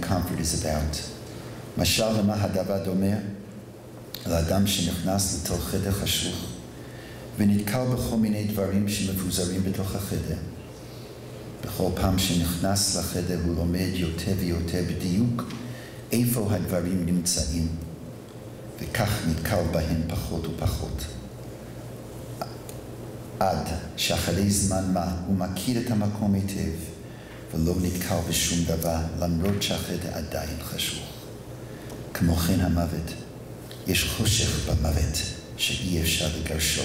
comfort is about. משל למה הדבר דומה? לאדם שנכנס לתוך חדר חשוך ונתקל בכל מיני דברים שמפוזרים בתוך החדר. בכל פעם שנכנס לחדר הוא לומד יותר ויותר בדיוק איפה הדברים נמצאים, וכך נתקל בהם פחות ופחות. עד שאחרי זמן מה הוא מכיר את המקום היטב ולא נתקל בשום דבר, למרות שהחדר עדיין חשוך. כמו כן המוות, יש חושך במוות שאי אפשר לגרשו,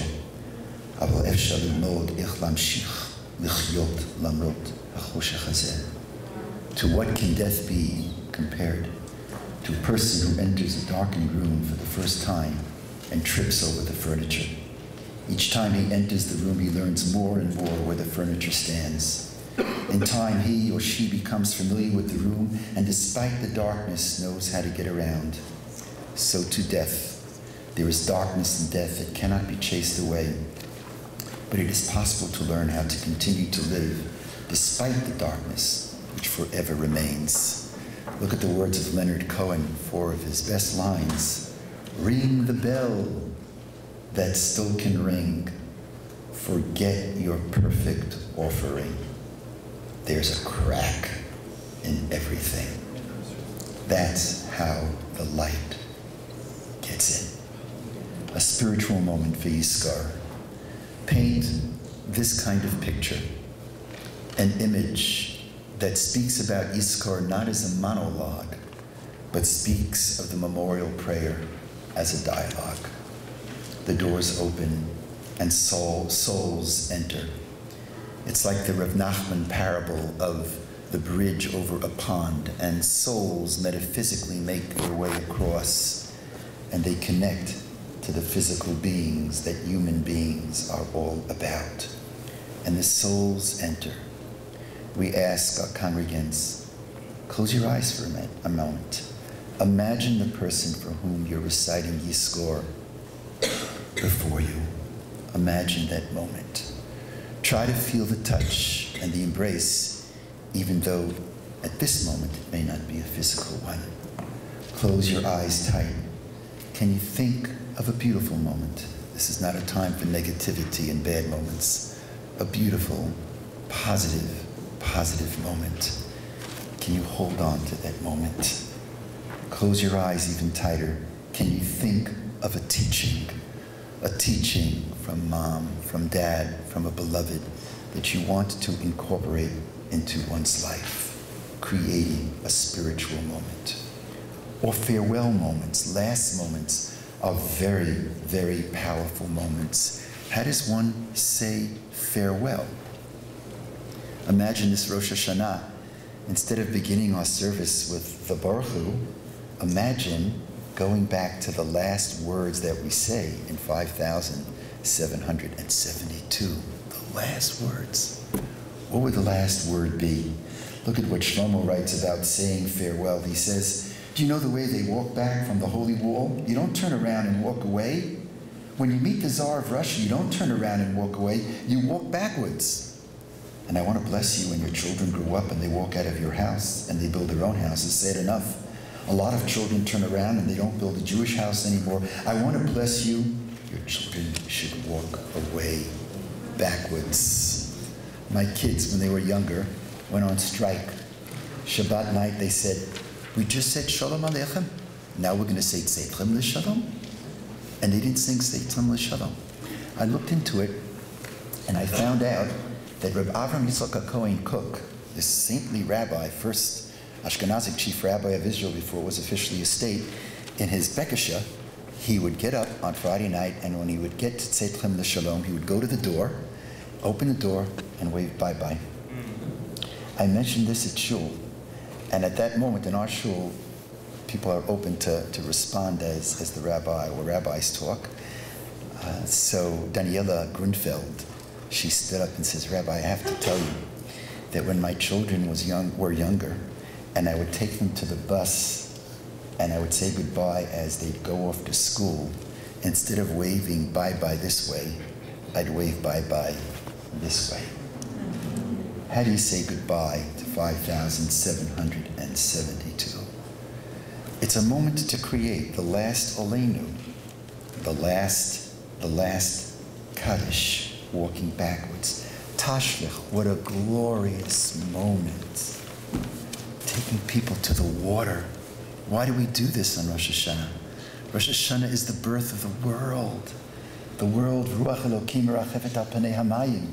אבל אפשר ללמוד איך להמשיך לחיות למרות החושך הזה. To what can death be compared to a person who enters a darkened room for the first time and trips over the furniture? Each time he enters the room, he learns more and more where the furniture stands. In time, he or she becomes familiar with the room and despite the darkness knows how to get around. So to death. There is darkness in death that cannot be chased away, but it is possible to learn how to continue to live despite the darkness which forever remains. Look at the words of Leonard Cohen, 4 of his best lines. Ring the bell that still can ring. Forget your perfect offering. There's a crack in everything. That's how the light gets in. A spiritual moment for Yizkor. Paint this kind of picture, an image that speaks about Yizkor not as a monologue, but speaks of the memorial prayer as a dialogue. The doors open and souls enter. It's like the Rav Nachman parable of the bridge over a pond, and souls metaphysically make their way across, and they connect to the physical beings that human beings are all about. And the souls enter. We ask our congregants, close your eyes for a moment. Imagine the person for whom you're reciting Yizkor before you. Imagine that moment. Try to feel the touch and the embrace, even though at this moment it may not be a physical one. Close your eyes tight. Can you think of a beautiful moment? This is not a time for negativity and bad moments. A beautiful, positive moment. Can you hold on to that moment? Close your eyes even tighter. Can you think of a teaching from mom, from dad, from a beloved that you want to incorporate into one's life, creating a spiritual moment? Or farewell moments, last moments are very, very powerful moments. How does one say farewell? Imagine this Rosh Hashanah. Instead of beginning our service with the Baruch Hu, imagine going back to the last words that we say in 5,772. The last words. What would the last word be? Look at what Shlomo writes about saying farewell. He says, do you know the way they walk back from the Holy Wall? You don't turn around and walk away. When you meet the Tsar of Russia, you don't turn around and walk away. You walk backwards. And I want to bless you when your children grow up and they walk out of your house and they build their own houses. Sad enough. A lot of children turn around and they don't build a Jewish house anymore. I want to bless you. Your children should walk away backwards. My kids, when they were younger, went on strike. Shabbat night, they said, we just said Shalom Aleichem. Now we're going to say Tzeitlem L'Shalom. And they didn't sing Tzeitlem L'Shalom. I looked into it and I found out that Reb Avram Yitzchak HaKohen Kook, this saintly rabbi, first Ashkenazic chief rabbi of Israel before it was officially a state, in his Bekasha, he would get up on Friday night, and when he would get to Tzeitlem L'Shalom, he would go to the door, open the door, and wave bye-bye. I mentioned this at shul, and at that moment in our shul, people are open to respond as the rabbi or rabbis talk. So Daniela Grunfeld, she stood up and says, Rabbi, I have to tell you that when my children were younger, and I would take them to the bus, and I would say goodbye as they'd go off to school, instead of waving bye-bye this way, I'd wave bye-bye this way. How do you say goodbye to 5,772? It's a moment to create the last Oleinu, the last Kaddish, walking backwards. Tashlich, what a glorious moment. Taking people to the water. Why do we do this on Rosh Hashanah? Rosh Hashanah is the birth of the world. The world, Ruach Elokim merachefet al panei hamayim.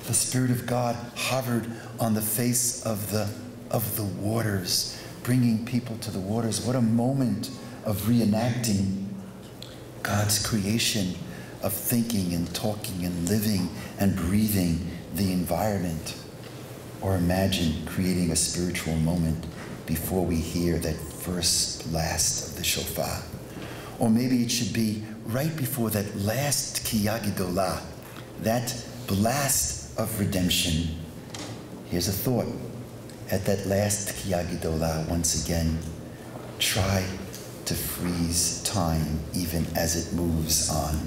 The Spirit of God hovered on the face of the waters, bringing people to the waters. What a moment of reenacting God's creation, of thinking and talking and living and breathing the environment. Or imagine creating a spiritual moment before we hear that first blast of the shofar. Or maybe it should be right before that last Kiyah Gedolah, that blast of redemption. Here's a thought. At that last Kiyah Gedolah, once again, try to freeze time even as it moves on.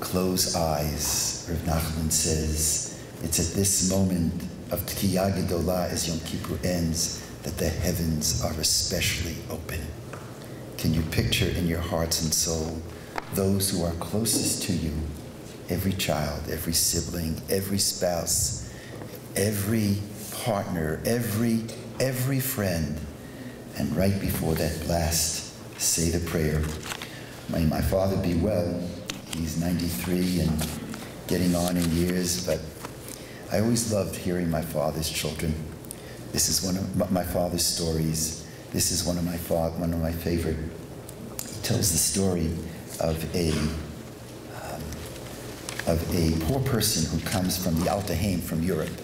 Close eyes, Rav Nachman says. It's at this moment of Kiyah Gedolah as Yom Kippur ends that the heavens are especially open. Can you picture in your hearts and soul those who are closest to you, every child, every sibling, every spouse, every partner, every friend, and right before that blast, say the prayer. May my father be well. He's 93 and getting on in years, but I always loved hearing my father's children. This is one of my father's stories. This is one of my favorite. He tells the story of a poor person who comes from the Alta Heim from Europe.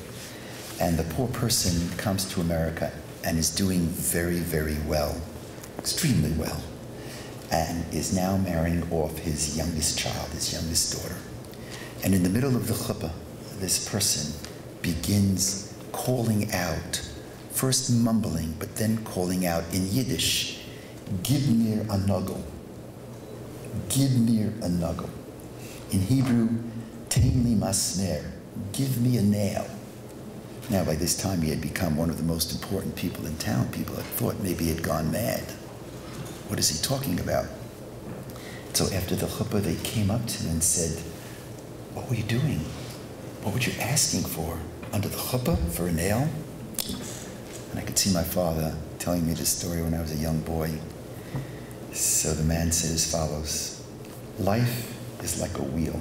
And the poor person comes to America and is doing very, very well, extremely well, and is now marrying off his youngest child, his youngest daughter. And in the middle of the chuppah, this person begins calling out, first mumbling, but then calling out in Yiddish, "Gib mir a nuggle." Give me a nuggle. In Hebrew, "Tein li masner," give me a nail. Now, by this time, he had become one of the most important people in town. People had thought maybe he had gone mad. What is he talking about? So after the chuppah, they came up to him and said, "What were you doing? What were you asking for? Under the chuppah for a nail?" And I could see my father telling me this story when I was a young boy. So the man said as follows: life is like a wheel.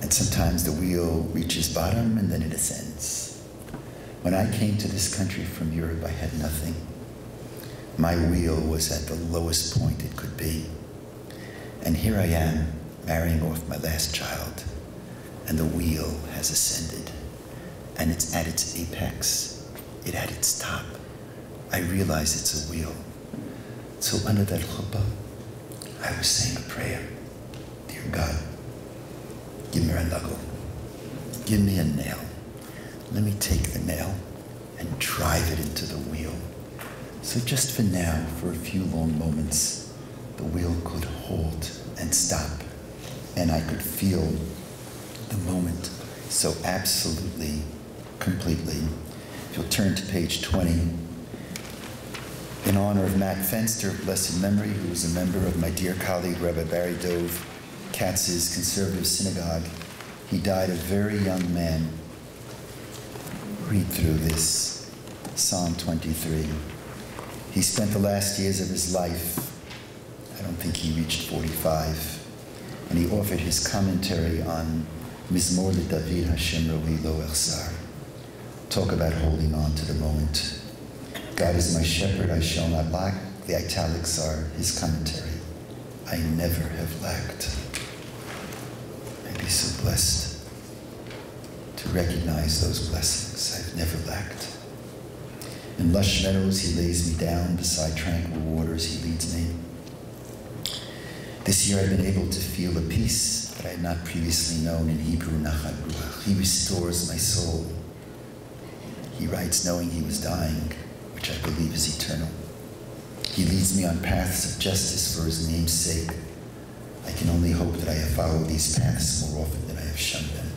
And sometimes the wheel reaches bottom and then it ascends. When I came to this country from Europe, I had nothing. My wheel was at the lowest point it could be. And here I am, marrying off my last child, and the wheel has ascended. And it's at its apex. It's at its top. I realize it's a wheel. So under that chuppah, I was saying a prayer. Dear God, give me a knuckle. Give me a nail. Let me take the nail and drive it into the wheel. So just for now, for a few long moments, the wheel could halt and stop, and I could feel the moment so absolutely, completely. If you'll turn to page 20, in honor of Matt Fenster of blessed memory, who was a member of my dear colleague Rabbi Barry Dove Katz's conservative synagogue. He died a very young man. Read through this, Psalm 23. He spent the last years of his life, I don't think he reached 45, and he offered his commentary on Mizmor LeDavid Hashem Ro'i Lo Echsar. Talk about holding on to the moment. God is my shepherd, I shall not lack. The italics are his commentary. I never have lacked. I'd be so blessed to recognize those blessings. I've never lacked. In lush meadows, he lays me down. Beside tranquil waters, he leads me. This year, I've been able to feel a peace that I had not previously known. In Hebrew, Nachat Ruach. He restores my soul. He writes knowing he was dying, which I believe is eternal. He leads me on paths of justice for his name's sake. I can only hope that I have followed these paths more often than I have shunned them.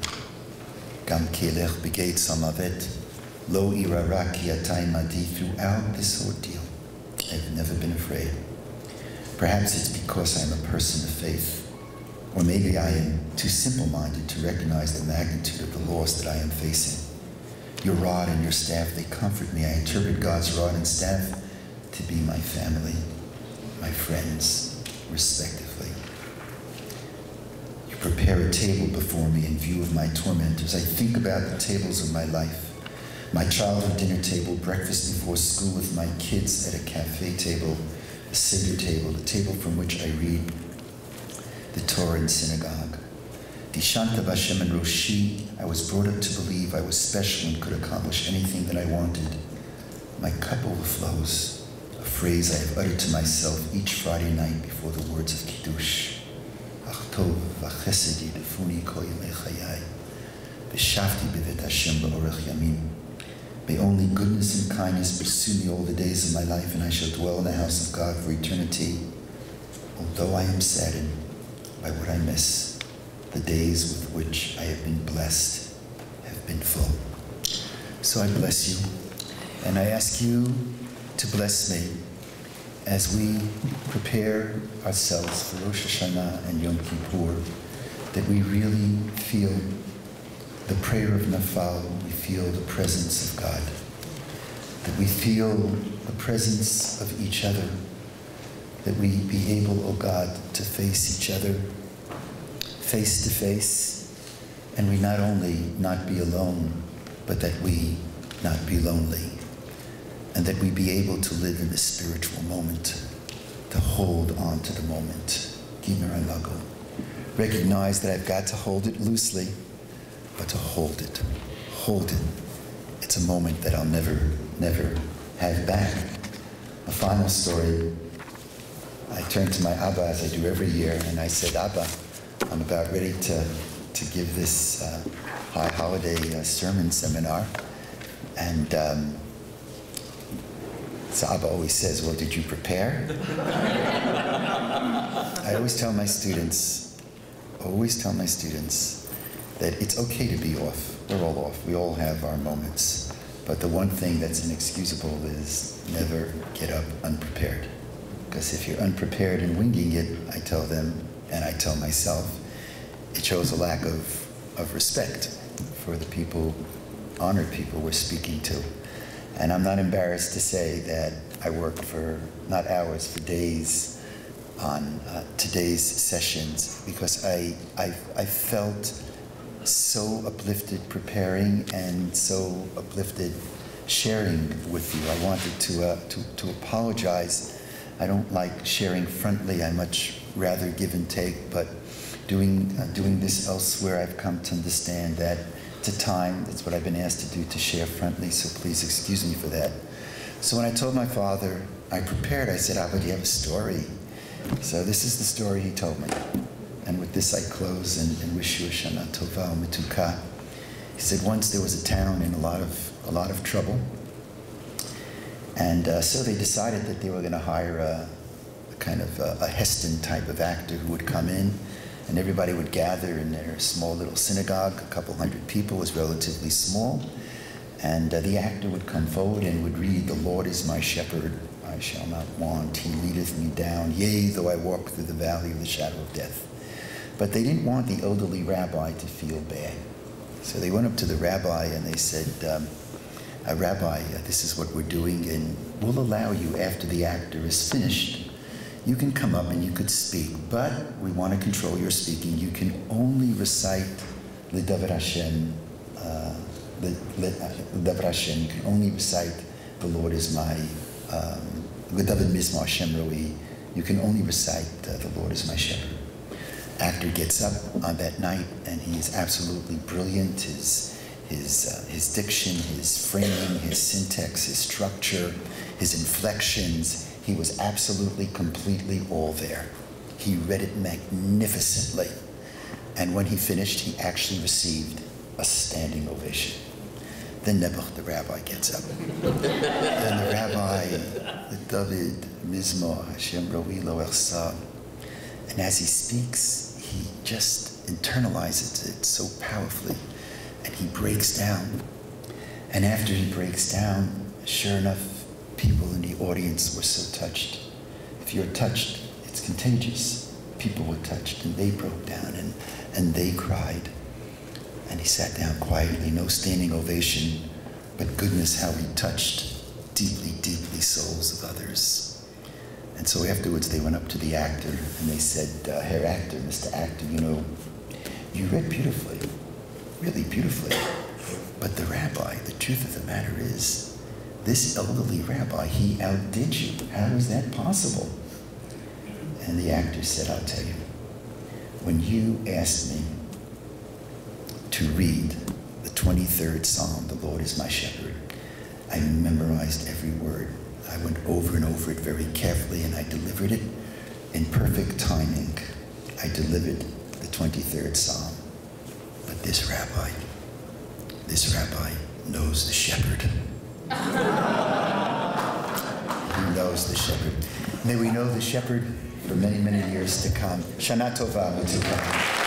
Gam kelech begate samavet, lo irara ki atai madi. Throughout this ordeal, I've never been afraid. Perhaps it's because I'm a person of faith, or maybe I am too simple-minded to recognize the magnitude of the loss that I am facing. Your rod and your staff, they comfort me. I interpret God's rod and staff to be my family, my friends, respectively. You prepare a table before me in view of my tormentors. I think about the tables of my life. My childhood dinner table, breakfast before school with my kids at a cafe table, a Seder table, the table from which I read the Torah in synagogue. Dishanta Vashem and Roshi, I was brought up to believe I was special and could accomplish anything that I wanted. My cup overflows, a phrase I have uttered to myself each Friday night before the words of Kiddush. Achtov v'chesed yidefuni kol yemei chayai, v'shavti b'vet Hashem ba'orech Yamim. May only goodness and kindness pursue me all the days of my life, and I shall dwell in the house of God for eternity. Although I am saddened by what I miss, the days with which I have been blessed have been full. So I bless you, and I ask you to bless me as we prepare ourselves for Rosh Hashanah and Yom Kippur, that we really feel the prayer of Nafal, we feel the presence of God, that we feel the presence of each other, that we be able, oh God, to face each other face to face, and we not only not be alone, but that we not be lonely, and that we be able to live in the spiritual moment, to hold on to the moment. Recognize that I've got to hold it loosely, but to hold it. It's a moment that I'll never have back. A final story. I turned to my Abba, as I do every year, and I said, Abba, I'm about ready to give this high holiday sermon seminar. And so Abba always says, well, did you prepare? I always tell my students that it's okay to be off. We're all off. We all have our moments. But the one thing that's inexcusable is never get up unprepared. Because if you're unprepared and winging it, I tell them, and I tell myself, it shows a lack of respect for the people, honored people we're speaking to. And I'm not embarrassed to say that I worked for, not hours, for days on today's sessions, because I felt so uplifted preparing and so uplifted sharing with you. I wanted to apologize. I don't like sharing frontally. I much rather give and take, but doing this elsewhere, I've come to understand that it's a time, that's what I've been asked to do, to share frontally, so please excuse me for that. So when I told my father, I prepared, I said, Abba, do you have a story? So this is the story he told me. And with this I close and wish you a Shana Tova U'Metuka. He said once there was a town in a lot of trouble, and so they decided that they were going to hire a kind of a Heston type of actor who would come in, and everybody would gather in their small little synagogue. A couple hundred people, was relatively small, and the actor would come forward and would read, "The Lord is my shepherd, I shall not want. He leadeth me down, yea, though I walk through the valley of the shadow of death." But they didn't want the elderly rabbi to feel bad. So they went up to the rabbi and they said, Rabbi, this is what we're doing, and we'll allow you, after the actor is finished, you can come up and you could speak, but we want to control your speaking. You can only recite L'Davar Hashem, L'Davar Hashem. You can only recite "The Lord is my," L'Davar Mizmor Hashem Roi. You can only recite "The Lord is my shepherd." Actor gets up on that night and he is absolutely brilliant. His diction, his framing, his syntax, his structure, his inflections, he was absolutely, completely all there. He read it magnificently. And when he finished, he actually received a standing ovation. Then Nebuch, the rabbi, gets up. And the rabbi, the David, Mizmor, Hashem Roi Lo Echsa, and as he speaks, he just internalizes it so powerfully. and he breaks down. And after he breaks down, sure enough, people in the audience were so touched. If you're touched, it's contagious. People were touched, and they broke down, and they cried. And he sat down quietly, no standing ovation, but goodness, how he touched deeply, deeply souls of others. And so afterwards, they went up to the actor, and they said, Herr Actor, Mr. Actor, you know, you read beautifully, really beautifully. But the rabbi, the truth of the matter is, this elderly rabbi, he outdid you. How is that possible? And the actor said, I'll tell you, when you asked me to read the 23rd Psalm, the Lord is my shepherd, I memorized every word. I went over and over it very carefully, and I delivered it in perfect timing. I delivered the 23rd Psalm. But this rabbi knows the shepherd. He knows the shepherd. May we know the shepherd for many, many years to come. Shana Tova, Mitzvah.